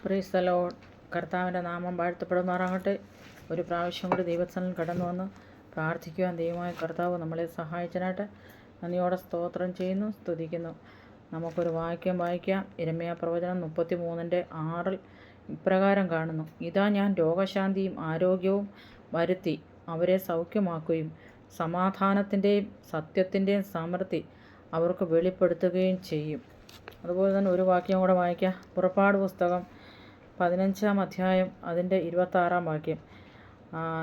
Price the Lord. കർത്താവിൻ്റെ നാമം വാഴ്ത്തപ്പെടുമാറാകട്ടെ. ഒരു പ്രാവശ്യം കൂടി ദൈവസന്നിധിയിൽ കടന്നു വന്ന് പ്രാർത്ഥിക്കുവാൻ ദൈവമായ കർത്താവ് നമ്മളെ സഹായിച്ചതിനായിട്ട് നന്ദിയോടെ സ്തോത്രം ചെയ്യുന്നു, സ്തുതിക്കുന്നു. നമുക്കൊരു വാക്യം വായിക്കാം. യിരെമ്യാ പ്രവചനം 33:6 ഇപ്രകാരം കാണുന്നു: ഇതാ ഞാൻ രോഗശാന്തിയും ആരോഗ്യവും വരുത്തി അവരെ സൗഖ്യമാക്കുകയും സമാധാനത്തിൻ്റെയും സത്യത്തിൻ്റെയും സമൃദ്ധി അവർക്ക് വെളിപ്പെടുത്തുകയും ചെയ്യും. അതുപോലെ തന്നെ ഒരു വാക്യം കൂടെ വായിക്കാം. പുറപ്പാട് പുസ്തകം 15-ാം അധ്യായം അതിൻ്റെ 26-ാം വാക്യം.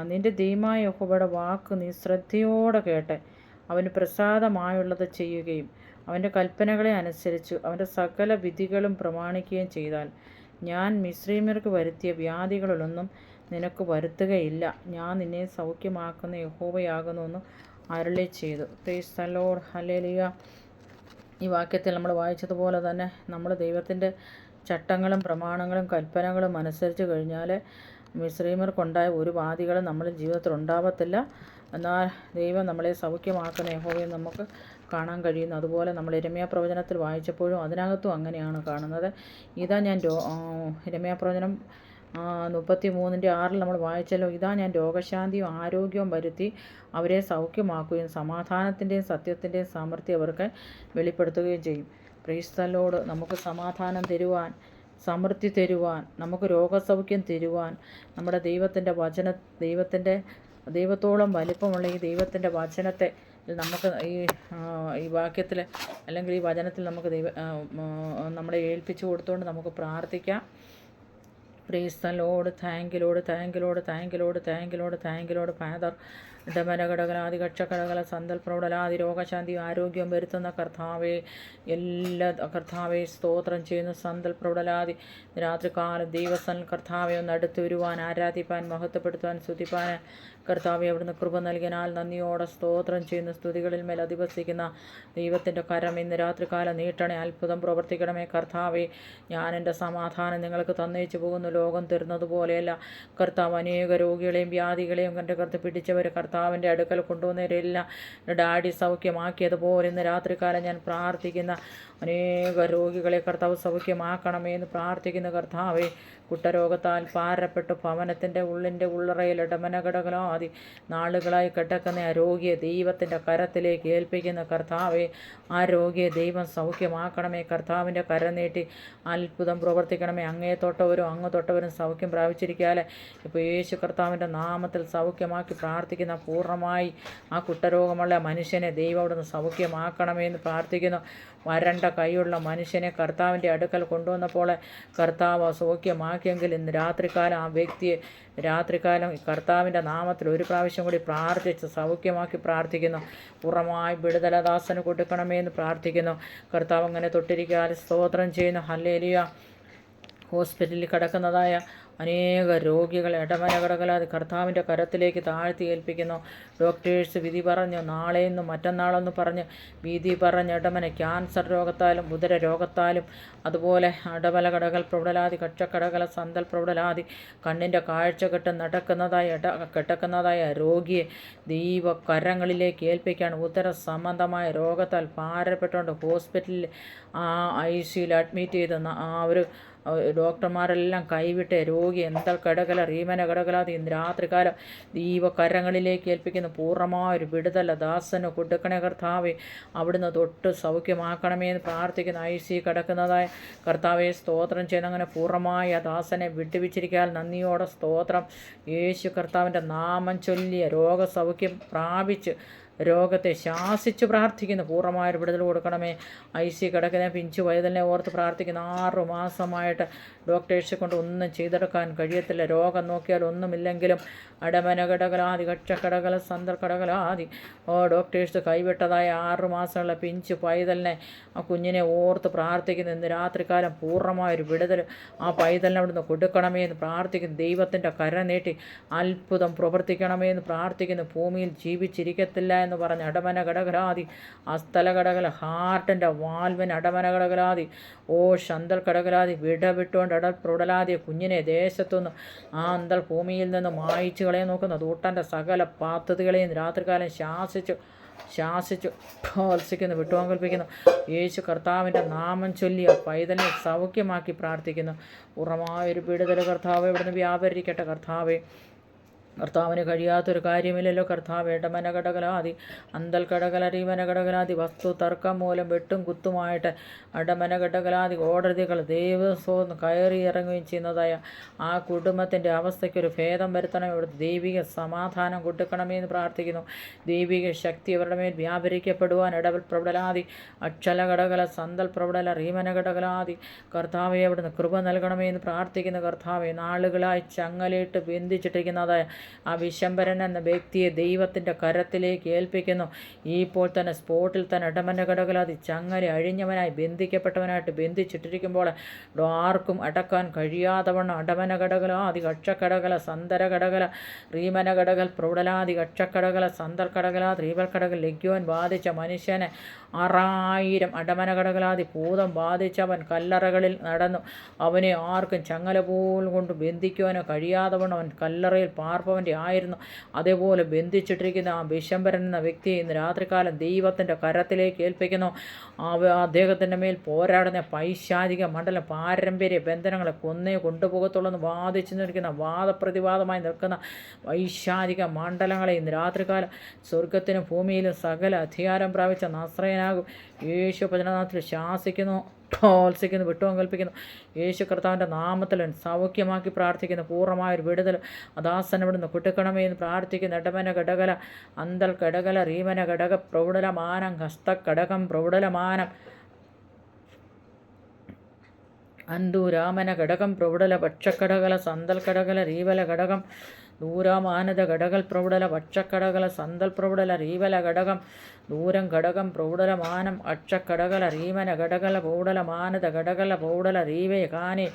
നിന്റെ ദൈവമായ യഹോവയുടെ വാക്ക് നീ ശ്രദ്ധയോടെ കേട്ട് അവന് പ്രസാദമായുള്ളത് ചെയ്യുകയും അവൻ്റെ കൽപ്പനകളെ അനുസരിച്ച് അവൻ്റെ സകല വിധികളും പ്രമാണിക്കുകയും ചെയ്താൽ ഞാൻ മിസ്രയീമ്യർക്ക് വരുത്തിയ വ്യാധികളിലൊന്നും നിനക്ക് വരുത്തുകയില്ല. ഞാൻ നിന്നെ സൗഖ്യമാക്കുന്ന യഹോവയാകുന്നുവെന്ന് അരുളി ചെയ്തു. Price the Lord. ഹല്ലേലൂയ. ഈ വാക്യത്തിൽ നമ്മൾ വായിച്ചതുപോലെ തന്നെ നമ്മൾ ദൈവത്തിൻ്റെ ചട്ടങ്ങളും പ്രമാണങ്ങളും കൽപ്പനകളും അനുസരിച്ച് കഴിഞ്ഞാൽ മിസ്രയീമ്യർക്കുണ്ടായ ഒരു ബാധകളും നമ്മുടെ ജീവിതത്തിൽ ഉണ്ടാവത്തില്ല. എന്നാൽ ദൈവം നമ്മളെ സൗഖ്യമാക്കുന്ന യഹോവയെ നമുക്ക് കാണാൻ കഴിയുന്നു. അതുപോലെ നമ്മൾ യിരെമ്യാ പ്രവചനത്തിൽ വായിച്ചപ്പോഴും അതിനകത്തും അങ്ങനെയാണ് കാണുന്നത്. ഇതാ ഞാൻ യിരെമ്യാ പ്രവചനം 33:6 നമ്മൾ വായിച്ചല്ലോ. ഇതാ ഞാൻ രോഗശാന്തിയും ആരോഗ്യവും വരുത്തി അവരെ സൗഖ്യമാക്കുകയും സമാധാനത്തിൻ്റെയും സത്യത്തിൻ്റെയും സമൃദ്ധി അവർക്ക് വെളിപ്പെടുത്തുകയും ചെയ്യും. Price the Lord. നമുക്ക് സമാധാനം തരുവാൻ, സമൃദ്ധി തരുവാൻ, നമുക്ക് രോഗസൗഖ്യം തരുവാൻ നമ്മുടെ ദൈവത്തോളം വലിപ്പമുള്ള ഈ ദൈവത്തിൻ്റെ വചനത്തെ നമുക്ക് ഈ വാക്യത്തിൽ അല്ലെങ്കിൽ ഈ വചനത്തിൽ നമുക്ക് നമ്മളെ ഏൽപ്പിച്ചു കൊടുത്തുകൊണ്ട് നമുക്ക് പ്രാർത്ഥിക്കാം. Praise the Lord. Thank you Lord, thank you Lord, thank you Lord, thank you Lord, thank you Lord Father. ഡമനഘടകലാതി കക്ഷകടകല സന്തൽ പ്രൗഢലാതി രോഗശാന്തി ആരോഗ്യം വരുത്തുന്ന കർത്താവെ, എല്ലാ കർത്താവെ സ്തോത്രം ചെയ്യുന്നു. സന്തൽ പ്രൗഢലാതി രാത്രികാലം ദൈവസൻ കർത്താവെ ഒന്ന് അടുത്ത് വരുവാൻ, ആരാധിപ്പാൻ, മഹത്വപ്പെടുത്തുവാൻ, സ്തുതിപ്പാൻ കർത്താവെ അവിടുന്ന് കൃപ നൽകിനാൽ നന്ദിയോടെ സ്തോത്രം ചെയ്യുന്നു. സ്തുതികളിൽ മേൽ അധിവസിക്കുന്ന ദൈവത്തിൻ്റെ കരം ഇന്ന് രാത്രികാലം നീട്ടണേ, അത്ഭുതം പ്രവർത്തിക്കണമേ കർത്താവെ. ഞാൻ എൻ്റെ സമാധാനം നിങ്ങൾക്ക് തന്നേച്ചു പോകുന്നു. ലോകം തരുന്നത് പോലെയല്ല കർത്താവ്. അനേക രോഗികളെയും വ്യാധികളെയും എൻ്റെ കർത്ത് പിടിച്ചവർ കർത്താവിൻ്റെ അടുക്കൽ കൊണ്ടുവന്നവരെല്ലാം ഡാഡി സൗഖ്യമാക്കിയതുപോലെ ഇന്ന് രാത്രികാലം ഞാൻ പ്രാർത്ഥിക്കുന്ന അനേക രോഗികളെ കർത്താവ് സൗഖ്യമാക്കണമേ എന്ന് പ്രാർത്ഥിക്കുന്ന കർത്താവെ. കുട്ടരോഗത്താൽ ഭാരപ്പെട്ട് ഭവനത്തിൻ്റെ ഉള്ളറയിൽ ഇടമനഘടകലാതി നാളുകളായി കിടക്കുന്ന ആ രോഗിയെ ദൈവത്തിൻ്റെ കരത്തിലേക്ക് ഏൽപ്പിക്കുന്ന കർത്താവെ. ആ രോഗിയെ ദൈവം സൗഖ്യമാക്കണമേ. കർത്താവിൻ്റെ കരം നീട്ടി അത്ഭുതം പ്രവർത്തിക്കണമേ. അങ്ങേ തൊട്ടവരും അങ്ങ് തൊട്ടവരും സൗഖ്യം പ്രാപിച്ചിരിക്കാതെ ഇപ്പോൾ യേശു കർത്താവിൻ്റെ നാമത്തിൽ സൗഖ്യമാക്കി പ്രാർത്ഥിക്കുന്ന പൂർണ്ണമായി ആ കുട്ടരോഗമുള്ള മനുഷ്യനെ ദൈവം അവിടുന്ന് സൗഖ്യമാക്കണമേ എന്ന് പ്രാർത്ഥിക്കുന്നു. വരണ്ട കൈയുള്ള മനുഷ്യനെ കർത്താവിൻ്റെ അടുക്കൽ കൊണ്ടുവന്നപ്പോൾ കർത്താവ് സൗഖ്യമാക്കിയെങ്കിൽ ഇന്ന് രാത്രികാലം ആ വ്യക്തിയെ രാത്രികാലം കർത്താവിൻ്റെ നാമത്തിൽ ഒരു പ്രാവശ്യം കൂടി പ്രാർത്ഥിച്ച് സൗഖ്യമാക്കി പ്രാർത്ഥിക്കുന്നു. പൂർണ്ണമായി വിടുതലദാസന് കൊടുക്കണമേ എന്ന് പ്രാർത്ഥിക്കുന്നു. കർത്താവ് അങ്ങനെ തൊട്ടിരിക്കാതെ സ്തോത്രം ചെയ്യുന്നു. ഹല്ലേലൂയ. ഹോസ്പിറ്റലിൽ കിടക്കുന്നതായ അനേക രോഗികളെ ഇടമനഘടകലാതെ കർത്താവിൻ്റെ കരത്തിലേക്ക് താഴ്ത്തി ഏൽപ്പിക്കുന്നു. ഡോക്ടേഴ്സ് വിധി പറഞ്ഞു, നാളെയെന്നും മറ്റന്നാളെന്ന് പറഞ്ഞ് വിധി പറഞ്ഞ് ഇടമന ക്യാൻസർ രോഗത്താലും ഉദര രോഗത്താലും അതുപോലെ ഇടമലഘടകൽ പ്രൗഢലാതി കക്ഷക്കടകല സന്തൽ പ്രൗഢലാതി കണ്ണിൻ്റെ കാഴ്ച കെട്ട് കിടക്കുന്നതായ രോഗിയെ ദൈവ കരങ്ങളിലേക്ക് ഏൽപ്പിക്കുകയാണ്. ഉദര സംബന്ധമായ രോഗത്താൽ ഭാരപ്പെട്ടുകൊണ്ട് ഹോസ്പിറ്റലിൽ ICUയിൽ അഡ്മിറ്റ് ചെയ്ത് ഒരു ഡോക്ടർമാരെല്ലാം കൈവിട്ട് രോഗി എന്താ കടകല റീമന കടകലാതെ ഇന്ന് രാത്രികാലം ദൈവകരങ്ങളിലേക്ക് ഏൽപ്പിക്കുന്ന പൂർണ്ണമായൊരു വിടുതല ദാസന് കൊടുക്കണേ കർത്താവെ. അവിടുന്ന് തൊട്ട് സൗഖ്യമാക്കണമേ എന്ന് പ്രാർത്ഥിക്കുന്ന ICU കിടക്കുന്നതായ കർത്താവെ സ്തോത്രം ചെയ്യുന്ന അങ്ങനെ പൂർണ്ണമായ ദാസനെ വിട്ടുവച്ചിരിക്കാൻ നന്ദിയോടെ സ്തോത്രം. യേശു കർത്താവിൻ്റെ നാമം ചൊല്ലിയ രോഗസൗഖ്യം പ്രാപിച്ച് രോഗത്തെ ശാസിച്ച് പ്രാർത്ഥിക്കുന്നു. പൂർണ്ണമായൊരു വിടുതൽ കൊടുക്കണമേ. ICU കിടക്കുന്ന പിഞ്ചു വയതലിനെ ഓർത്ത് പ്രാർത്ഥിക്കുന്ന 6 മാസമായിട്ട് ഡോക്ടേഴ്സിനെ കൊണ്ട് ഒന്നും ചെയ്തെടുക്കാൻ കഴിയത്തില്ല. രോഗം നോക്കിയാൽ ഒന്നുമില്ലെങ്കിലും അടമനഘടകലാതി കക്ഷക്കടകല സന്തൽ കടകലാതി ഡോക്ടേഴ്സ് കൈവിട്ടതായ 6 മാസമുള്ള പിഞ്ചു പൈതലിനെ ആ കുഞ്ഞിനെ ഓർത്ത് പ്രാർത്ഥിക്കുന്നു. ഇന്ന് രാത്രികാലം പൂർണ്ണമായൊരു വിടുതൽ ആ പൈതലിനെ അവിടുന്ന് കൊടുക്കണമേ എന്ന് പ്രാർത്ഥിക്കുന്നു. ദൈവത്തിൻ്റെ കരം നീട്ടി അത്ഭുതം പ്രവർത്തിക്കണമേ എന്ന് പ്രാർത്ഥിക്കുന്നു. ഭൂമിയിൽ ജീവിച്ചിരിക്കത്തില്ല എന്ന് പറഞ്ഞ് അടമന കടകലാതി അസ്ഥല കടകല ഹാർട്ടിൻ്റെ വാൽവിന് അടമന കടകലാതി ശന്തൽ കടകലാതി വിട്ടുകൊണ്ട് അടൽ പ്രൗഢലാതിയ കുഞ്ഞിനെ ദേശത്തുനിന്ന് ആ അന്തൽ ഭൂമിയിൽ നിന്ന് മായിച്ചു കളയാൻ നോക്കുന്ന ദൂട്ടൻ്റെ സകല പദ്ധതികളെയും രാത്രികാലം ശാസിച്ചു ശാസിച്ചു ഭത്സിക്കുന്നു, വിട്ടുവാങ്കൽപ്പിക്കുന്നു. യേശു കർത്താവിൻ്റെ നാമം ചൊല്ലി ആ പൈതലിനെ സൗഖ്യമാക്കി പ്രാർത്ഥിക്കുന്നു. പൂർണ്ണമായൊരു വിടുതൽ കർത്താവെ ഇവിടുന്ന് വ്യാപരിക്കട്ടെ. കർത്താവിന് കഴിയാത്തൊരു കാര്യമില്ലല്ലോ കർത്താവ്. ഇടമനഘടകലാതി അന്തൽഘടകല രീമനഘടകലാതി വസ്തു തർക്കം മൂലം വെട്ടും കുത്തുമായിട്ട് അടമനഘടകലാതി കോടതികൾ ദേവസ്വം കയറി ഇറങ്ങുകയും ചെയ്യുന്നതായ ആ കുടുംബത്തിൻ്റെ അവസ്ഥയ്ക്കൊരു ഭേദം വരുത്തണം. ഇവിടുത്തെ ദൈവിക സമാധാനം കൊടുക്കണമേ എന്ന് പ്രാർത്ഥിക്കുന്നു. ദൈവിക ശക്തി അവരുടെ മേൽ വ്യാപരിക്കപ്പെടുവാൻ ഇടവൽ പ്രബലാതി അക്ഷലഘടകല സന്തൽ പ്രബല റീമനഘടകലാതി കർത്താവെ അവിടുന്ന് കൃപ നൽകണമേ എന്ന് പ്രാർത്ഥിക്കുന്നു. കർത്താവെ നാളുകളായി ചങ്ങലയിട്ട് ബന്ധിച്ചിട്ടിരിക്കുന്നതായ ആ വിശംബരൻ എന്ന വ്യക്തിയെ ദൈവത്തിൻ്റെ കരത്തിലേക്ക് ഏൽപ്പിക്കുന്നു. ഇപ്പോൾ തന്നെ സ്പോട്ടിൽ തന്നെ ഇടമനഘടകലാതി ചങ്ങല അഴിഞ്ഞവനായി ബന്ധിക്കപ്പെട്ടവനായിട്ട് ബന്ധിച്ചിട്ടിരിക്കുമ്പോൾ ആർക്കും അടക്കാൻ കഴിയാത്തവണ്ണം അടമനഘടകലാതി കക്ഷക്കടകല സന്തരഘടകല റീമനഘടകൽ പ്രൗഢലാതി കക്ഷക്കടകല സന്തൽ കടകല റീവൽ കടകൽ ലഗ്യോൻ ബാധിച്ച മനുഷ്യനെ 6000 അടമനഘടകലാതി ഭൂതം ബാധിച്ചവൻ കല്ലറകളിൽ നടന്നു. അവനെ ആർക്കും ചങ്ങല പോലും കൊണ്ട് ബന്ധിക്കുവാനോ കഴിയാത്തവണ്ണം അവൻ കല്ലറയിൽ പാർപ്പവൻ്റെ ആയിരുന്നു. അതേപോലെ ബന്ധിച്ചിട്ടിരിക്കുന്ന ആ വിശംബരൻ എന്ന വ്യക്തിയെ ഇന്ന് രാത്രികാലം ദൈവത്തിൻ്റെ കരത്തിലേക്ക് ഏൽപ്പിക്കുന്നു. അദ്ദേഹത്തിൻ്റെ മേൽ പോരാടുന്ന പൈശാചിക മണ്ഡലം പാരമ്പര്യ ബന്ധനങ്ങളെ കൊന്നേ കൊണ്ടുപോകത്തുള്ളൂ എന്ന് വാദിച്ചു നിൽക്കുന്ന വാദപ്രതിവാദമായി നിൽക്കുന്ന പൈശാചിക മണ്ഡലങ്ങളെ ഇന്ന് രാത്രികാലം സ്വർഗത്തിനും ഭൂമിയിലും സകല അധികാരം പ്രാപിച്ച നസ്രയനാകും യേശു ഭജനനാഥത്തിൽ ശാസിക്കുന്നു, പ്രോത്സാഹിക്കുന്നു, വിട്ടുവങ്കൽപ്പിക്കുന്നു. യേശു കർത്താവിൻ്റെ നാമത്തിൽ സൗഖ്യമാക്കി പ്രാർത്ഥിക്കുന്നു. പൂർണ്ണമായൊരു വിടുതൽ അദാസന ഇവിടുന്ന് കുട്ടിക്കണമേ എന്ന് പ്രാർത്ഥിക്കുന്നു. ഇടമന ഘടകല അന്തൽ ഘടകല റീമന ഘടക പ്രൗഢലമാനം ഹസ്തഘടകം പ്രൗഢലമാനം അന്തൂരാമന ഘടകം പ്രൗഢല ഭക്ഷക്കടകല സന്തൽ കടകല റീവല ഘടകം ദൂരമാനത ഘടകൽ പ്രൗഢല ഭക്ഷക്കടകല സന്തൽ പ്രൗഢല റീവല ഘടകം ദൂരം ഘടകം പ്രൗഢലമാനം അക്ഷക്കടകല റീമന ഘടകല പൗഢല മാനത ഘടകല പൗഢല റീവേ കാനെ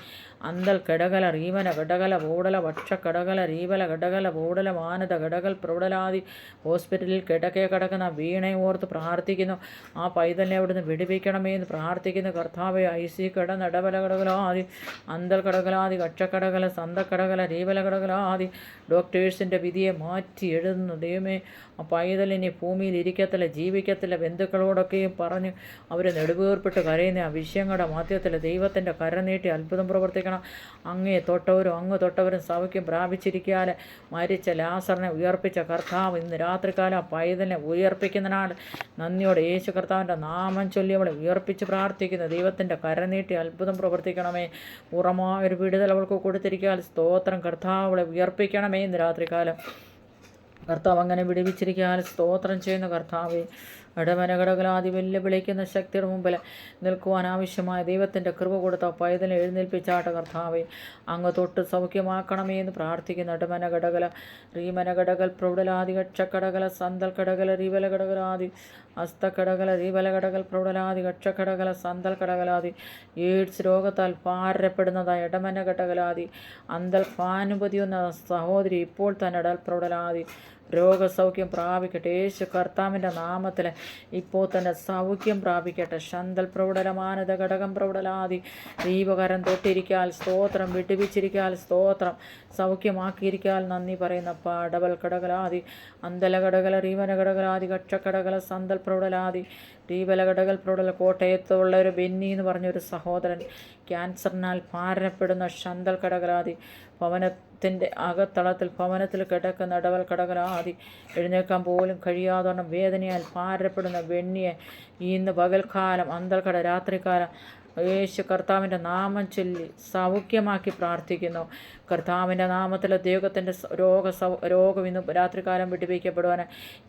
അന്തൽ ഘടകല റീമന ഘടകല പൗഢല ഭക്ഷക്കടകല റീവല ഘടകല പൗഢല മാനത ഘടകൽ പ്രൗഢലാതി ഹോസ്പിറ്റലിൽ കിടക്കുന്ന വീണയെ ഓർത്ത് പ്രാർത്ഥിക്കുന്നു. ആ പൈതലിനെ അവിടുന്ന് വിടുവിക്കണമേ എന്ന് പ്രാർത്ഥിക്കുന്നു. കർത്താവെ IC നടവല ഘടകലാതി അന്തൽ കടകലാതി കക്ഷക്കടകല സന്തക്കടകല റീവല ഘടകലാതി ഡോക്ടേഴ്സിൻ്റെ വിധിയെ മാറ്റി എഴുതുന്നു. ദൈവമേ, ആ പൈതലിനെ ഭൂമിയിൽ ഇരിക്കത്തില്ല, ജീവിക്കത്തില്ല. ബന്ധുക്കളോടൊക്കെയും പറഞ്ഞ് അവർ നെടുവേർപ്പെട്ട് കരയുന്ന ആ വിഷയങ്ങളുടെ മധ്യത്തിൽ ദൈവത്തിൻ്റെ കര നീട്ടി അത്ഭുതം പ്രവർത്തിക്കണം. അങ്ങേ തൊട്ടവരും സൗഖ്യം പ്രാപിച്ചിരിക്കാതെ മരിച്ച ലാസറിനെ ഉയർപ്പിച്ച കർത്താവ് ഇന്ന് രാത്രികാലം ആ പൈതലിനെ ഉയർപ്പിക്കുന്നതിനാണ് നന്ദിയോടെ യേശു കർത്താവിൻ്റെ നാമം ചൊല്ലി അവളെ ഉയർപ്പിച്ച് പ്രാർത്ഥിക്കുന്നു. ദൈവത്തിൻ്റെ കര നീട്ടി അത്ഭുതം പ്രവർത്തിക്കണമേ. പൂർണ്ണമായൊരു വിടുതൽ അവൾക്ക് കൊടുത്തിരിക്കാൻ സ്തോത്രം. കർത്താവ് അവളെ ഉയർപ്പിക്കണമേ ഇന്ന് രാത്രികാലം. കർത്താവ് അങ്ങനെ വിടുവിച്ചിരിക്കാൻ സ്തോത്രം ചെയ്യുന്ന കർത്താവെ, ഇടമനഘടകലാതി വെല്ലുവിളിക്കുന്ന ശക്തിയുടെ മുമ്പിൽ നിൽക്കുവാൻ ആവശ്യമായ ദൈവത്തിൻ്റെ കൃപ കൊടുത്ത പൈതലിനെ എഴുന്നേൽപ്പിച്ചാട്ട കർത്താവെ, അങ്ങ് തൊട്ട് സൗഖ്യമാക്കണമേ എന്ന് പ്രാർത്ഥിക്കുന്ന ഇടമനഘടകല റീമനഘടകൽ പ്രൗഢലാതി കക്ഷക്കടകല സന്തൽ കടകല റീവല ഘടകലാതി ഹസ്തകടകല റീവല ഘടകൽ പ്രൗഢലാതി കക്ഷക്കടകല സന്തൽ കടകലാതി എയ്ഡ്സ് രോഗത്താൽ ഭാരപ്പെടുന്നതായ ഇടമനഘടകലാതി അന്തൽ ഭാനുപതിയൊന്ന സഹോദരി ഇപ്പോൾ തന്നെ ഇടൽ പ്രൗഢലാതി രോഗസൗഖ്യം പ്രാപിക്കട്ടെ. യേശു കർത്താവിൻ്റെ നാമത്തിൽ ഇപ്പോൾ തന്നെ സൗഖ്യം പ്രാപിക്കട്ടെ. ശന്തൽ പ്രൗഢലമാനത ഘടകം പ്രൗഢലാതി ദീപകരം തൊട്ടിരിക്കാൽ സ്തോത്രം, വിടുവിച്ചിരിക്കാൽ സ്തോത്രം, സൗഖ്യമാക്കിയിരിക്കാൽ നന്ദി പറയുന്ന ഡബൽ കടകലാതി അന്തല കടകല റീവന കടകലാതി കക്ഷക്കടകല സന്തൽ പ്രൗഢലാതി റീവല കടകൽ പ്രൗഢല. കോട്ടയത്തുള്ള ഒരു ബെന്നി എന്ന് പറഞ്ഞൊരു സഹോദരൻ ക്യാൻസറിനാൽ ഭാരപ്പെടുന്ന ശന്തൽ കടകലാതി ഭവനത്തിൻ്റെ അകത്തളത്തിൽ ഭവനത്തിൽ കിടക്കുന്ന ഇടവൽ കടകലാതി എഴുന്നേൽക്കാൻ പോലും കഴിയാതോണം വേദനയാൽ ഭാരപ്പെടുന്ന വെണ്ണിയെ ഇന്ന് പകൽക്കാലം അന്തൽക്കട രാത്രികാലം യേശു കർത്താവിൻ്റെ നാമം ചൊല്ലി സൗഖ്യമാക്കി പ്രാർത്ഥിക്കുന്നു. കർത്താവിൻ്റെ നാമത്തിൽ ദൈവത്തിൻ്റെ രോഗം ഇന്ന് രാത്രികാലം വിട്ടുവയ്ക്കപ്പെടുവാൻ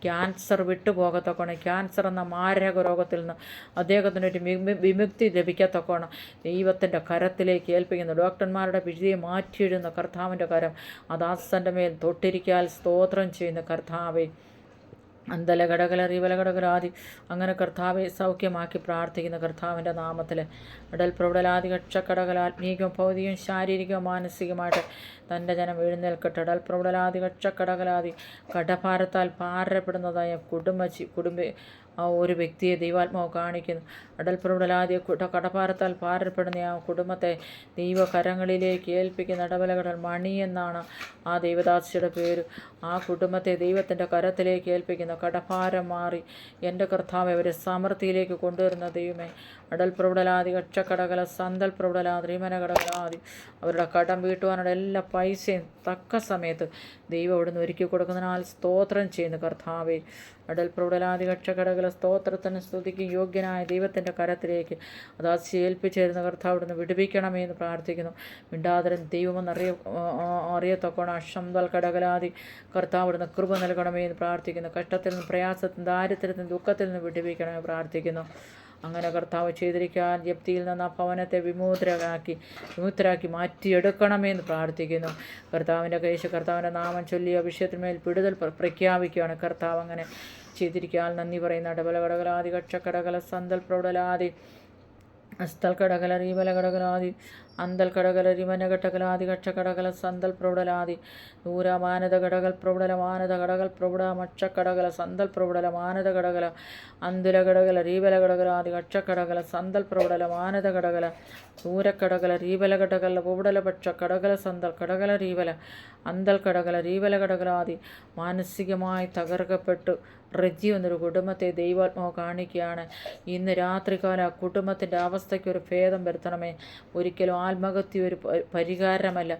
ക്യാൻസർ വിട്ടുപോകത്തക്കോണം. ക്യാൻസർ എന്ന മാരക രോഗത്തിൽ നിന്ന് അദ്ദേഹത്തിനൊരു വിമുക്തി ലഭിക്കത്തക്കോണം ദൈവത്തിൻ്റെ കരത്തിലേക്ക് ഏൽപ്പിക്കുന്നു. ഡോക്ടർമാരുടെ വിധിയെ മാറ്റിയിടുന്ന കർത്താവിൻ്റെ കരം അദാസൻ്റെ മേൽ തൊട്ടിരിക്കാൽ സ്തോത്രം ചെയ്യുന്ന കർത്താവെ, അന്തല ഘടകല റീവല ഘടകലാതി അങ്ങനെ കർത്താവെ സൗഖ്യമാക്കി പ്രാർത്ഥിക്കുന്ന കർത്താവിൻ്റെ നാമത്തിൽ ഇടൽ പ്രൗഢലാതി കക്ഷക്കടകല ആത്മീകവും ഭൗതികവും ശാരീരികവും മാനസികമായിട്ട് തൻ്റെ ജനം എഴുന്നേൽക്കട്ടെ. ഇടൽ പ്രൗഢലാതി കക്ഷക്കടകലാതി കടഭാരത്താൽ ഭാരപ്പെടുന്നതായ ആ ഒരു വ്യക്തിയെ ദൈവാത്മാവ് കാണിക്കുന്നു. അടൽപ്രവിടലാദ്യ കടഭാരത്താൽ ഭാരപ്പെടുന്ന ആ കുടുംബത്തെ ദൈവകരങ്ങളിലേക്ക് ഏൽപ്പിക്കുന്ന ഇടവലകടൽ മണി എന്നാണ് ആ ദൈവദാസിയുടെ പേര്. ആ കുടുംബത്തെ ദൈവത്തിൻ്റെ കരത്തിലേക്ക് ഏൽപ്പിക്കുന്ന കടഭാരം മാറി എൻ്റെ കർത്താവ് അവരെ സമൃദ്ധിയിലേക്ക് കൊണ്ടുവരുന്ന ദൈവമേ. അടൽപ്രവിടലാദി കക്ഷക്കടകല സന്തൽ പ്രവിടലാദി റിമനകടകലാദി അവരുടെ കടം വീട്ടുവാനുള്ള എല്ലാ പൈസയും തക്ക സമയത്ത് ദൈവം അവിടുന്ന് ഒരുക്കി കൊടുക്കുന്നതിനാൽ സ്തോത്രം ചെയ്യുന്നു കർത്താവേ. അടൽപ്രവിടലാദി കക്ഷകടകല സ്തോത്രത്തിന് സ്തുതിക്ക് യോഗ്യനായ ദൈവത്തിൻ്റെ കരത്തിലേക്ക് അതാസി ഏൽപ്പിച്ചിരുന്ന കർത്താവ് അവിടുന്ന് വിടുവിക്കണമേ എന്ന് പ്രാർത്ഥിക്കുന്നു. മിണ്ടാതരൻ ദൈവമെന്ന് അറിയത്തക്കോണം അശംതൽ കടകലാദി കർത്താവ് അവിടുന്ന് കൃപ നൽകണമേ എന്ന് പ്രാർത്ഥിക്കുന്നു. കഷ്ടത്തിൽ നിന്ന്, പ്രയാസത്തിൽ നിന്ന്, ദാരിദ്ര്യത്തിൽ നിന്ന്, ദുഃഖത്തിൽ നിന്ന് വിടുവിക്കണമെന്ന് പ്രാർത്ഥിക്കുന്നു. അങ്ങനെ കർത്താവ് ചെയ്തിരിക്കാൻ ജപ്തിയിൽ നിന്ന് ആ ഭവനത്തെ വിമുക്തരാക്കി മാറ്റിയെടുക്കണമെന്ന് പ്രാർത്ഥിക്കുന്നു. കർത്താവിൻ്റെ കർത്താവിൻ്റെ നാമം ചൊല്ലി അഭിഷേകത്തിന്മേൽ വിടുതൽ പ്രഖ്യാപിക്കുകയാണ്. കർത്താവ് അങ്ങനെ ചെയ്തിരിക്കാൻ നന്ദി പറയുന്ന ഇടബലകടകലാദി കക്ഷക്കടകല സന്തൽ പ്രൗഢലാദി അസ്തൽ കടകല റീബലകടകലാദി അന്തൽ കടകല റിമനഘട്ടകലാദി കക്ഷകടകല സന്തൽ പ്രൗഢലാദി ദൂര മാനത കടകൽ പ്രൗഢല മാനത കടകൽ പ്രൗഢ മക്ഷക്കടകല സന്തൽ പ്രൗഢല മാനത കടകല അന്തുല കടകല റീബല കടകലാദി കക്ഷക്കടകല സന്തൽ പ്രൗഢല മാനത കടകല ദൂരക്കടകല റീബല കടകല പ്രൗഢല പക്ഷ കടകല സന്തൽ കടകല റീബല അന്തൽ കടകല റീബല കടകലാദി മാനസികമായി തകർക്കപ്പെട്ടു റജി എന്നൊരു കുടുംബത്തെ ദൈവാത്മാവ് കാണിക്കുകയാണ്. ഇന്ന് രാത്രികാല ആ കുടുംബത്തിൻ്റെ അവസ്ഥയ്ക്ക് ഒരു ഭേദം വരുത്തണമേ. ഒരിക്കലും ആത്മഹത്യ ഒരു പരിഹാരമല്ല.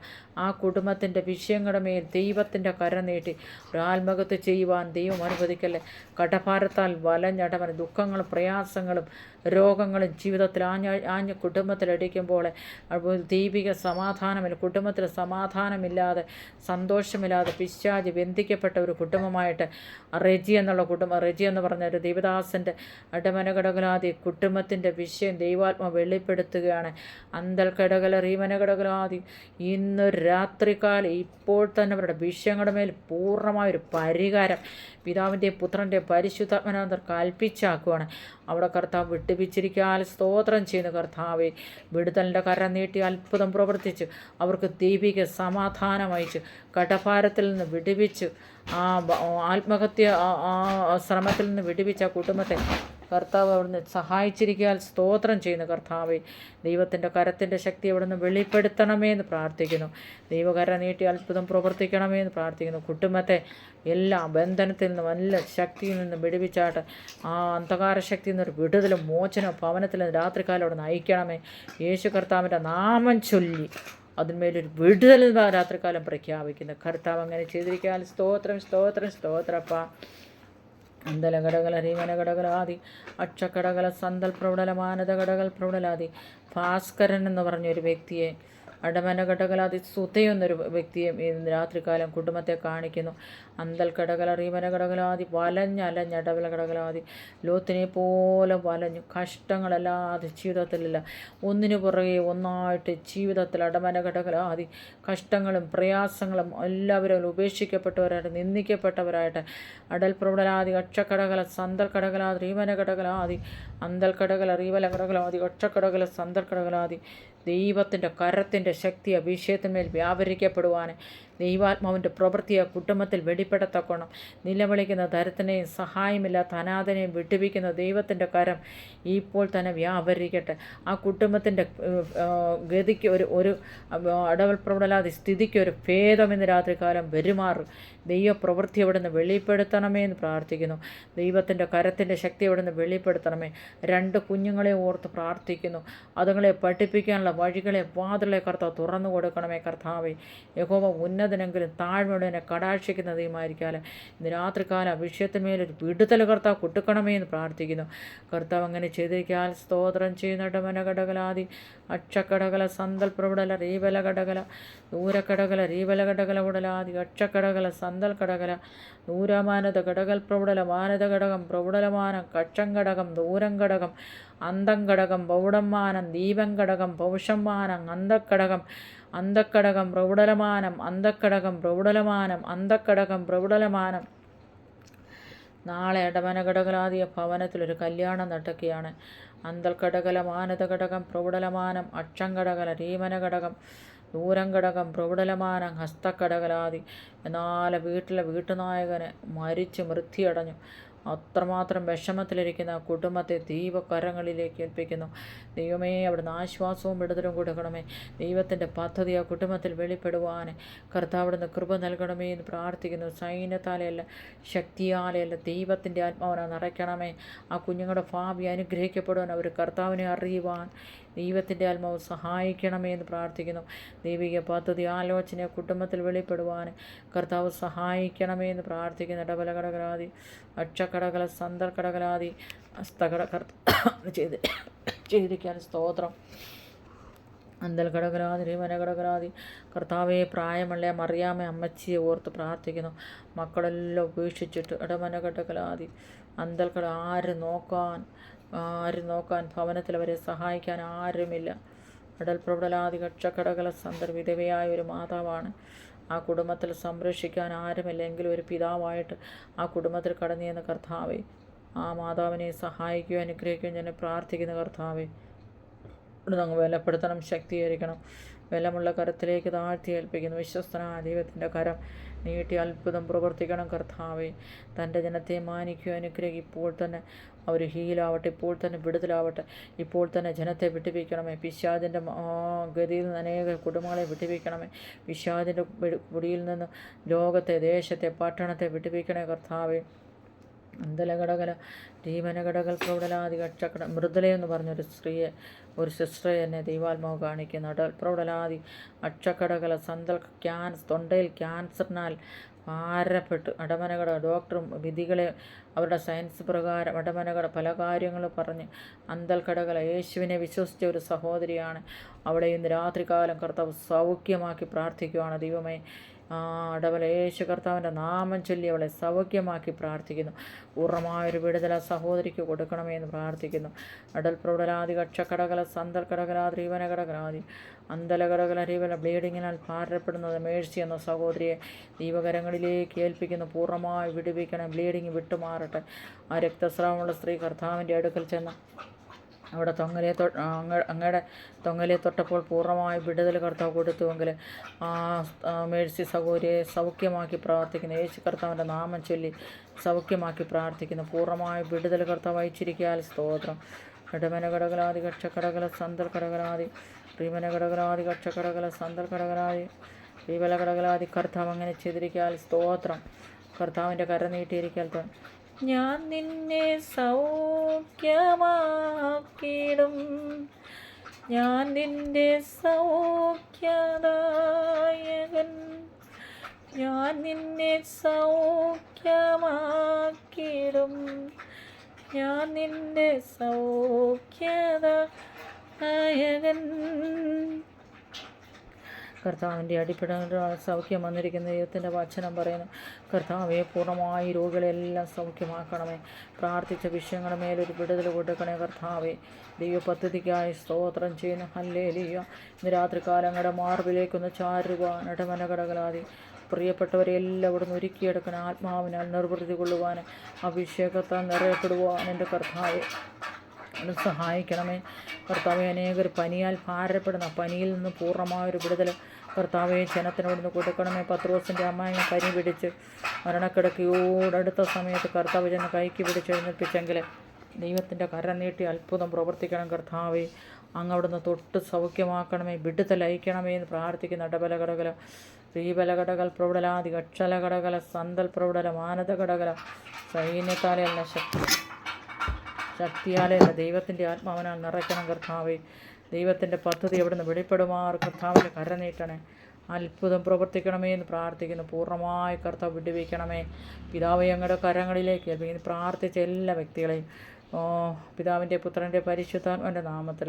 ആ കുടുംബത്തിൻ്റെ വിഷയങ്ങളുടെ മേൽ ദൈവത്തിൻ്റെ കരം നീട്ടി ഒരു ആത്മഹത്യ ചെയ്യുവാൻ ദൈവം അനുവദിക്കല്ലേ. കടഭാരത്താൽ വലഞ്ഞടമന ദുഃഖങ്ങളും പ്രയാസങ്ങളും രോഗങ്ങളും ജീവിതത്തിൽ ആഞ്ഞ കുടുംബത്തിലടിക്കുമ്പോൾ ദൈവിക സമാധാനമില്ല. കുടുംബത്തിൽ സമാധാനമില്ലാതെ സന്തോഷമില്ലാതെ പിശാച് ബന്ധിക്കപ്പെട്ട ഒരു കുടുംബമായിട്ട് റെജി എന്ന് പറഞ്ഞ ഒരു ദൈവദാസൻ്റെ അടമനഘടകലാദി കുടുംബത്തിൻ്റെ വിഷയം ദൈവാത്മ വെളിപ്പെടുത്തുകയാണ്. അന്തൽ കടകല റീമനഘടകലാദി ഇന്ന് രാത്രികാലം ഇപ്പോൾ തന്നെ അവരുടെ വിഷയങ്ങളുടെ മേൽ പൂർണ്ണമായൊരു പരിഹാരം പിതാവിൻ്റെയും പുത്രൻ്റെയും പരിശുദ്ധാത്മനാന്തർ കൽപ്പിച്ചാക്കുവാണ്. അവിടെ കർത്താവ് വിട്ടുപിച്ചിരിക്കാൻ സ്തോത്രം ചെയ്യുന്ന കർത്താവെ. വിടുതലിൻ്റെ കരം നീട്ടി അത്ഭുതം പ്രവർത്തിച്ച് അവർക്ക് ദൈവിക സമാധാനം അയച്ച് കടഭാരത്തിൽ നിന്ന് വിടുവിച്ച് ആ ആത്മഹത്യ ശ്രമത്തിൽ നിന്ന് വിടുവിച്ച ആ കുടുംബത്തെ കർത്താവ് അവിടുന്ന് സഹായിച്ചിരിക്കാൻ സ്തോത്രം ചെയ്യുന്നു കർത്താവെ. ദൈവത്തിൻ്റെ കരത്തിൻ്റെ ശക്തി അവിടുന്ന് വെളിപ്പെടുത്തണമേ എന്ന് പ്രാർത്ഥിക്കുന്നു. ദൈവകര നീട്ടി അത്ഭുതം പ്രവർത്തിക്കണമേ എന്ന് പ്രാർത്ഥിക്കുന്നു. കുടുംബത്തെ എല്ലാ ബന്ധനത്തിൽ നിന്നും എല്ലാ ശക്തിയിൽ നിന്നും വിടുവിച്ചാട്ട് ആ അന്ധകാര ശക്തിയിൽ നിന്നൊരു വിടുതലും മോചനവും ഭവനത്തിൽ നിന്ന് രാത്രികാലം അവിടെ നയിക്കണമേ. യേശു കർത്താവിൻ്റെ നാമം ചൊല്ലി അതിന്മേലൊരു വിടുതൽ രാത്രികാലം പ്രഖ്യാപിക്കുന്നു. കർത്താവ് അങ്ങനെ ചെയ്തിരിക്കാൻ സ്തോത്രപ്പ. അന്തലഘടകല റീമനഘടകലാദി അക്ഷക്കടകല സന്തൽ പ്രൗഢല മാനത ഘടകൽ പ്രൗഢലാദി ഭാസ്കരൻ എന്ന് പറഞ്ഞൊരു വ്യക്തിയെ അടമനഘടകലാദി സുതയെന്നൊരു വ്യക്തിയെ രാത്രികാലം കുടുംബത്തെ കാണിക്കുന്നു. അന്തൽ കടകല റീമനഘടകലാദി വലഞ്ഞടവല കടകലാദി ലോത്തിനെ പോലെ വലഞ്ഞു. കഷ്ടങ്ങളല്ലാതെ ജീവിതത്തിലില്ല. ഒന്നിനു പുറകെ ഒന്നായിട്ട് ജീവിതത്തിൽ അടമനഘടകലാദി കഷ്ടങ്ങളും പ്രയാസങ്ങളും എല്ലാവരും ഉപേക്ഷിക്കപ്പെട്ടവരായിട്ട് നിന്ദിക്കപ്പെട്ടവരായിട്ട് അടൽ പ്രൗഢലാദി അക്ഷക്കടകല സന്തൽ കടകലാദി റീമനഘടകലാദി അന്തൽ കടകല റീവല കടകലാദി അക്ഷക്കടകല സന്തൽ കടകലാദി ദൈവത്തിൻ്റെ കരത്തിൻ്റെ ശക്തി അഭിഷേകത്തിന്മേൽ വ്യാപരിക്കപ്പെടുവാൻ ദൈവാത്മാവിൻ്റെ പ്രവൃത്തിയെ കുടുംബത്തിൽ വെളിപ്പെടുത്തക്കണം. നിലവിളിക്കുന്ന ദരിദ്രനെയും സഹായമില്ലാത്ത അനാഥനെയും വിടുവിക്കുന്ന ദൈവത്തിൻ്റെ കരം ഇപ്പോൾ തന്നെ വ്യാപരിക്കട്ടെ. ആ കുടുംബത്തിൻ്റെ ഗതിക്ക് ഒരു അടവൽ പ്രവടലാതെ സ്ഥിതിക്ക് ഒരു ഭേദമെന്ന് രാത്രികാലം പെരുമാറും. ദൈവപ്രവൃത്തി അവിടെ നിന്ന് വെളിപ്പെടുത്തണമേ എന്ന് പ്രാർത്ഥിക്കുന്നു. ദൈവത്തിൻ്റെ കരത്തിൻ്റെ ശക്തി അവിടെ നിന്ന് വെളിപ്പെടുത്തണമേ. 2 കുഞ്ഞുങ്ങളെ ഓർത്ത് പ്രാർത്ഥിക്കുന്നു. അതുങ്ങളെ പഠിപ്പിക്കാനുള്ള വഴികളെ വാതിലെ കർത്താവ് തുറന്നു കൊടുക്കണമേ കർത്താവേ. യഹോവ ഉന്നതനെങ്കിലും താഴ്മയുടനെ കടാക്ഷിക്കുന്ന ദൈവമായിരിക്കാലെ ഇന്ന് രാത്രികാല വിഷയത്തിന്മേലൊരു വിടുതൽ കർത്താവ് കൊടുക്കണമേ എന്ന് പ്രാർത്ഥിക്കുന്നു. കർത്താവ് അങ്ങനെ ചെയ്തിരിക്കാൻ സ്തോത്രം ചെയ്യുന്നുണ്ട്. മനഘടകലാദി അക്ഷക്കടകല സന്തൽ പ്രവിടല റീബല കടകല ദൂരക്കടകല റീബല കടകല ഉടലാദി അക്ഷക്കടകല സന്തൽ കടകല ദൂരമാനത കടകൽ പ്രവിടല മാനത ഘടകം പ്രവിടലമാനം കക്ഷം ഘടകം ദൂരം ഘടകം അന്തം ഘടകം പൗടമാനം ദീപം ഘടകം പൗഷമാനം അന്തക്കടകം പ്രൗഢലമാനം അന്തക്കടകം പ്രൗഢലമാനം അന്തക്കടകം പ്രൗഢലമാനം. നാളെ അടമനഘടകലാദിയ ഭവനത്തിലൊരു കല്യാണം നടക്കുകയാണ്. അന്തൽക്കടകല മാനത ഘടകം പ്രൗഢലമാനം അക്ഷം ഘടകല രീമന ഘടകം ദൂരം ഘടകം പ്രൗഢലമാനം ഹസ്തക്കടകലാദി. എന്നാൽ വീട്ടിലെ വീട്ടുനായകന് മരിച്ച് മൃത്യുടഞ്ഞു. അത്രമാത്രം വിഷമത്തിലിരിക്കുന്ന ആ കുടുംബത്തെ ദൈവകരങ്ങളിലേക്ക് ഏൽപ്പിക്കുന്നു. ദൈവമേ, അവിടുന്ന് ആശ്വാസവും വിടുതലും കൊടുക്കണമേ. ദൈവത്തിൻ്റെ പദ്ധതി ആ കുടുംബത്തിൽ വെളിപ്പെടുവാൻ കർത്താവ് അവിടുന്ന് കൃപ നൽകണമേ എന്ന് പ്രാർത്ഥിക്കുന്നു. സൈന്യത്താലെയല്ല, ശക്തിയാലെയല്ല, ദൈവത്തിൻ്റെ ആത്മാവിനെ നിറയ്ക്കണമേ. ആ കുഞ്ഞുങ്ങളുടെ ഭാവി അനുഗ്രഹിക്കപ്പെടുവാൻ അവർ കർത്താവിനെ അറിയുവാൻ ദൈവത്തിൻ്റെ ആത്മാവ് സഹായിക്കണമേ എന്ന് പ്രാർത്ഥിക്കുന്നു. ദൈവിക പദ്ധതി ആലോചന കുടുംബത്തിൽ വെളിപ്പെടുവാൻ കർത്താവ് സഹായിക്കണമേ എന്ന് പ്രാർത്ഥിക്കുന്നു. ഇടബലകടകലാതി അക്ഷക്കടകല സന്തർക്കടകലാതി ഹസ്തകട ചെയ്തിരിക്കാൻ സ്തോത്രം. അന്തൽ കടകരാതി മനകടകരാതി കർത്താവെ, പ്രായമുള്ള മറിയാമെ അമ്മച്ചിയെ ഓർത്ത് പ്രാർത്ഥിക്കുന്നു. മക്കളെല്ലാം ഉപേക്ഷിച്ചിട്ട് ഇടമനകടകലാതി അന്തൽ കട ആരും നോക്കാൻ ഭവനത്തിൽ അവരെ സഹായിക്കാൻ ആരുമില്ല. അടൽ പ്രബലാതി കക്ഷക്കടകല സന്ദർ വിധവയായ ഒരു മാതാവാണ്. ആ കുടുംബത്തിൽ സംരക്ഷിക്കാൻ ആരുമില്ല. എങ്കിലും ഒരു പിതാവായിട്ട് ആ കുടുംബത്തിൽ കടന്നു ചെന്ന കർത്താവെ, ആ മാതാവിനെ സഹായിക്കുകയും അനുഗ്രഹിക്കുകയും ഞാൻ പ്രാർത്ഥിക്കുന്ന കർത്താവെ, അങ്ങ് ബലപ്പെടുത്തണം, ശക്തീകരിക്കണം. ബലമുള്ള കരത്തിലേക്ക് താഴ്ത്തി ഏൽപ്പിക്കുന്നു. വിശ്വസ്തനായ ദൈവത്തിൻ്റെ കരം നീട്ടി അത്ഭുതം പ്രവർത്തിക്കണം കർത്താവെ. തൻ്റെ ജനത്തെ മാനിക്കുക, അനുഗ്രഹിക്കുക. ഇപ്പോൾ തന്നെ അവർ ഹീലാവട്ടെ, ഇപ്പോൾ തന്നെ വിടുതലാവട്ടെ, ഇപ്പോൾ തന്നെ ജനത്തെ വിട്ടുപിക്കണമേ. പിശാചിൻ്റെ ഗതിയിൽ നിന്ന് അനേക കുടുംബങ്ങളെ വിട്ടുപിക്കണമേ. പിശാചിൻ്റെ പൊടിയിൽ നിന്ന് ലോകത്തെ, ദേശത്തെ, പട്ടണത്തെ വിട്ടുപിക്കണേ കർത്താവെ. അന്തലകടകല ദീപനകടകൾ പ്രൗഢലാതി കക്ഷക്കട മൃദുലയെന്ന് പറഞ്ഞൊരു സ്ത്രീയെ, ഒരു സിസ്റ്ററെ എന്നെ ദൈവാത്മാവ് കാണിക്കുന്നു. അടൽ പ്രൗഢലാതി അക്ഷക്കടകല സന്തൽ തൊണ്ടയിൽ ക്യാൻസറിനാൽ ഭാരപ്പെട്ട് അടമനകട ഡോക്ടറും വിധികളെ അവരുടെ സയൻസ് പ്രകാരം അടമനകട പല കാര്യങ്ങൾ പറഞ്ഞ് അന്തൽ കടകല യേശുവിനെ വിശ്വസിച്ച ഒരു സഹോദരിയാണ്. അവിടെ ഇന്ന് രാത്രികാലം കർത്താവ് സൗഖ്യമാക്കി പ്രാർത്ഥിക്കുകയാണ്. ദൈവമേ, അടവല യേശു കർത്താവിൻ്റെ നാമം ചൊല്ലി അവളെ സൗഖ്യമാക്കി പ്രാർത്ഥിക്കുന്നു. പൂർണ്ണമായൊരു വിടുതല സഹോദരിക്ക് കൊടുക്കണമേ എന്ന് പ്രാർത്ഥിക്കുന്നു. അടൽ പ്രൗഢലാതി കക്ഷക്കടകല സന്തൽ കടകലാതി രീവനകടകലാതി അന്തലകടകല രീവന ബ്ലീഡിങ്ങിനാൽ ഭാരപ്പെടുന്നത് മേഴ്സി എന്ന സഹോദരിയെ ദൈവകരങ്ങളിലേക്ക് ഏൽപ്പിക്കുന്നു. പൂർണ്ണമായി വിടുവിക്കണം. ബ്ലീഡിങ് വിട്ടുമാറട്ടെ. ആ രക്തസ്രാവമുള്ള സ്ത്രീ കർത്താവിൻ്റെ അടുക്കൽ ചെന്ന് അവിടെ അങ്ങയുടെ തൊങ്ങലെ തൊട്ടപ്പോൾ പൂർണ്ണമായി വിടുതൽ കർത്താവ് കൊടുത്തുവെങ്കിൽ ആ മേഴ്സി സഹോദരിയെ സൗഖ്യമാക്കി പ്രാർത്ഥിക്കുന്നു. യേശു കർത്താവിൻ്റെ നാമം ചൊല്ലി സൗഖ്യമാക്കി പ്രാർത്ഥിക്കുന്നു. പൂർണ്ണമായി വിടുതൽ കർത്താവ് അയച്ചിരിക്കാൻ സ്തോത്രം. ഇടമനകടകലാതി കക്ഷക്കടകല സന്തൽ കടകലാതി പ്രീമനകടകലാതി കക്ഷക്കടകല സന്തൽ കടകലാതി പ്രീബലകടകലാതി കർത്താവ് അങ്ങനെ ചെയ്തിരിക്കാൻ സ്തോത്രം. കർത്താവിൻ്റെ കര നീട്ടിയിരിക്കാൻ ഞാൻ നിന്നെ സൗഖ്യമാക്കിടും, ഞാൻ നിന്റെ സൗഖ്യദായകൻ, ഞാൻ നിന്നെ സൗഖ്യമാക്കിടും, ഞാൻ നിന്റെ സൗഖ്യദായകൻ. കർത്താവിൻ്റെ അടിപ്പിട സൗഖ്യം വന്നിരിക്കുന്ന ദൈവത്തിൻ്റെ വചനം പറയുന്നു. കർത്താവെ, പൂർണ്ണമായി രോഗികളെല്ലാം സൗഖ്യമാക്കണമേ. പ്രാർത്ഥിച്ച വിഷയങ്ങളുടെ മേലൊരു വിടുതൽ കൊടുക്കണേ കർത്താവെ. ദൈവ പദ്ധതിക്കായി സ്തോത്രം ചെയ്യുന്നു. ഹല്ലേലൂയ. ഇന്ന് രാത്രികാലങ്ങളുടെ മാർബിലേക്കൊന്ന് ചാരുവാൻ ഇടമനകടകലാതി പ്രിയപ്പെട്ടവരെല്ലാം ഇവിടുന്ന് ഒരുക്കിയെടുക്കണം. ആത്മാവിനാൽ നിർവൃത്തി കൊള്ളുവാൻ, അഭിഷേകത്താൽ നിറയപ്പെടുവാൻ എൻ്റെ കർത്താവെ സഹായിക്കണമേ. കർത്താവെ, അനേകർ പനിയാൽ ഭാരപ്പെടുന്ന പനിയിൽ നിന്ന് പൂർണ്ണമായൊരു വിടുതൽ കർത്താവെ ജനത്തിനോടൊന്ന് കൊടുക്കണമേ. പത്രോസിൻ്റെ അമ്മായി പനി പിടിച്ച് മരണക്കിടക്കയോടടുത്ത സമയത്ത് കർത്താവ് ജനം കൈക്ക് പിടിച്ച് എഴുന്നേൽപ്പിച്ചെങ്കിൽ ദൈവത്തിൻ്റെ കരം നീട്ടി അത്ഭുതം പ്രവർത്തിക്കണം കർത്താവെ. അങ്ങ് അവിടുന്ന് തൊട്ട് സൗഖ്യമാക്കണമേ, വിടുതലയക്കണമേ എന്ന് പ്രാർത്ഥിക്കുന്ന ഇടബലകടകല ശ്രീബലകടകൽ പ്രൗഢലാതി കക്ഷലകടകല സന്തൽ പ്രൗഢല മാനതകടകല സൈന്യത്താലെയല്ല ശക്തിയാലെയല്ല ദൈവത്തിൻ്റെ ആത്മാവിനാൽ നിറയ്ക്കണം കർത്താവെ. ദൈവത്തിൻ്റെ പദ്ധതി എവിടുന്ന് വെളിപ്പെടുമാർ കർത്താവിൻ്റെ കര നീട്ടണേ. അത്ഭുതം പ്രവർത്തിക്കണമേ എന്ന് പ്രാർത്ഥിക്കുന്നു. പൂർണ്ണമായി കർത്താവ് വിടുവിക്കണമേ. പിതാവ് ഞങ്ങളുടെ കരങ്ങളിലേക്ക് ഏൽപ്പിക്കുന്നു. പ്രാർത്ഥിച്ച എല്ലാ വ്യക്തികളെയും പിതാവിൻ്റെ പുത്രൻ്റെ പരിശുദ്ധാത്മൻ്റെ നാമത്തിൽ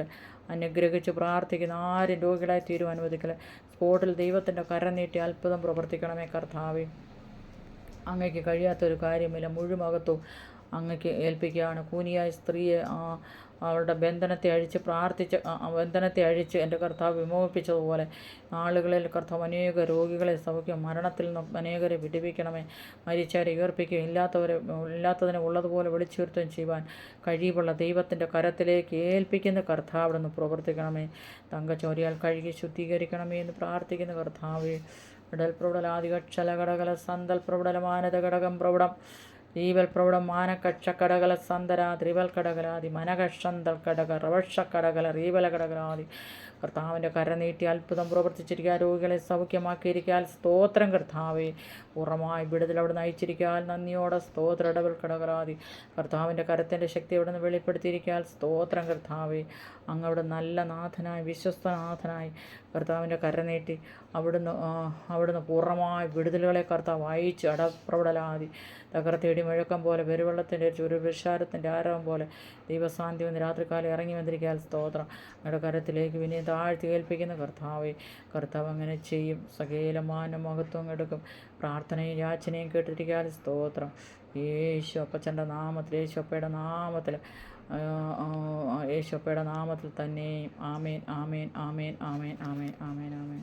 അനുഗ്രഹിച്ച് പ്രാർത്ഥിക്കുന്ന ആരും രോഗികളായി തീരും അനുവദിക്കൽ. സ്പോട്ടിൽ ദൈവത്തിൻ്റെ കര നീട്ടി അത്ഭുതം പ്രവർത്തിക്കണമേ കർത്താവെ. അങ്ങയ്ക്ക് കഴിയാത്തൊരു കാര്യമില്ല. മുഴുവകത്തും അങ്ങയ്ക്ക് ഏൽപ്പിക്കുകയാണ്. കൂനിയായ സ്ത്രീയെ അവളുടെ ബന്ധനത്തെ അഴിച്ച് എൻ്റെ കർത്താവ് വിമോചിപ്പിച്ചതുപോലെ നാളുകളിൽ കർത്താവ് അനേക രോഗികളെ സൗഖ്യം, മരണത്തിൽ നിന്ന് അനേകരെ വിടുവിക്കണമേ. മരിച്ചവരെ ഉയർപ്പിക്കുകയും ഇല്ലാത്തതിനെ ഉള്ളതുപോലെ വിളിച്ചുവരുത്തുകയും ചെയ്യുവാൻ കഴിവുള്ള ദൈവത്തിൻ്റെ കരത്തിലേക്ക് ഏൽപ്പിക്കുന്ന കർത്താവ് അവിടെ നിന്ന് പ്രവർത്തിക്കണമേ. തങ്കച്ചോരിയാൽ കഴുകി ശുദ്ധീകരിക്കണമേ എന്ന് പ്രാർത്ഥിക്കുന്ന കർത്താവേ. ഇടൽ പ്രൗഢലാദികക്ഷലഘടകല സന്തൽ പ്രൗഢല മാനത ഘടകം പ്രൗഢം ദീപൽ പ്രൗഢം മാനക്കക്ഷക്കടകല സന്തര ത്രിവൽ കടകലാതി മനകഷന്തൽ കടക റവക്ഷക്കടകല റീവല കടകലാതി. കർത്താവിൻ്റെ കര നീട്ടി അത്ഭുതം പ്രവർത്തിച്ചിരിക്കുക, രോഗികളെ സൗഖ്യമാക്കിയിരിക്കാൻ സ്തോത്രം കർത്താവേ. പൂർണ്ണമായി വിടുതൽ അവിടെ നയിച്ചിരിക്കാൻ നന്ദിയോടെ സ്തോത്ര ഇടവൽ കടകലാതി. കർത്താവിൻ്റെ കരത്തിൻ്റെ ശക്തി അവിടെ നിന്ന് വെളിപ്പെടുത്തിയിരിക്കാൻ സ്തോത്രം കർത്താവേ. അങ്ങ് അവിടെ നല്ല നാഥനായി വിശ്വസ്തനാഥനായി കർത്താവിൻ്റെ കര നീട്ടി അവിടുന്ന് പൂർണ്ണമായ വിടുതലുകളെ കർത്താവ് അയച്ച് അടപ്രവടലാതി. തകർത്തേടി മുഴക്കം പോലെ പെരുവെള്ളത്തിൻ്റെ ഒരു വിഷാരത്തിൻ്റെ ആരവം പോലെ ദൈവസാന്ത്യം ഇന്ന് രാത്രികാലം ഇറങ്ങി വന്നിരിക്കാൻ സ്തോത്രം. അങ്ങയുടെ കരത്തിലേക്ക് വിനയം താഴ്ത്തി ഏൽപ്പിക്കുന്ന കർത്താവേ. കർത്താവ് അങ്ങനെ ചെയ്യും. സകല മാനം മഹത്വം എടുക്കും. പ്രാർത്ഥനയും യാചനയും കേട്ടിരിക്കാൻ സ്തോത്രം. യേശു അപ്പച്ചൻ്റെ നാമത്തിൽ, യേശുപ്പയുടെ നാമത്തിൽ, യേശുപ്പയുടെ നാമത്തിൽ തന്നെ. ആമേൻ, ആമേൻ, ആമേൻ, ആമേൻ, ആമേൻ, ആമേൻ, ആമേൻ.